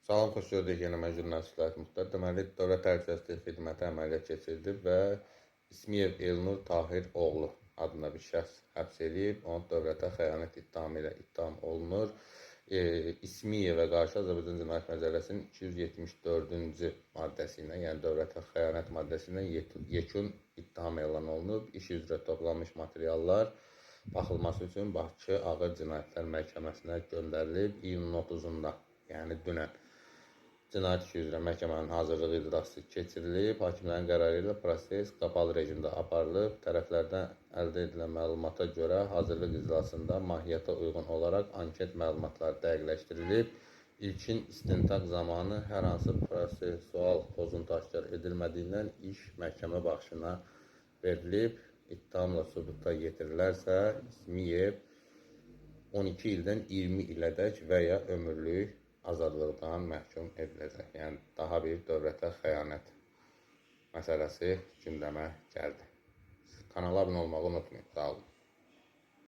Salam, xoş gördük yeni jurnalist İslah Muxtar. Deməli, Dövlət Təhlükəsizlik Xidməti əməliyyat keçirdi və İsmiyev Elnur Tahir oğlu adında bir şəxs həbs edib, onun dövlətə xəyanət ittihamı ilə ittiham olunur. İsmiyevə qarşı Azərbaycan Cinayət Məcəlləsinin 274-cü maddəsi ilə, yəni dövlətə xəyanət maddəsi ilə yekun ittiham elan olunub. İş üzrə toplanmış materiallar baxılması üçün Bakı Ağır Cinayətlər Məhkəməsinə göndərilib iyunun 30-da, yəni dünən. Cinayət işi üzrə məhkəmənin hazırlığı icrası keçirilib. Hakimlərin qərarı ilə proses qapalı rejimdə aparılıb. Tərəflərdən əldə edilən məlumata görə hazırlıq iclasında mahiyyətə uyğun olaraq anket məlumatları dəqiqləşdirilib. İlkin istintaq zamanı hər hansı prosesual pozuntu aşkar edilmədiyindən iş məhkəmə baxışına verilib. İttihamla sübuta yetirilərsə, İsmiyev 12 ildən 20 ilədək və ya ömürlük azadlıqdan məhkum ediləcək. Yəni, daha bir dövlətə xəyanət məsələsi gündəmə gəldi. Kanala abunə olmağı unutmayın. Sağ olun.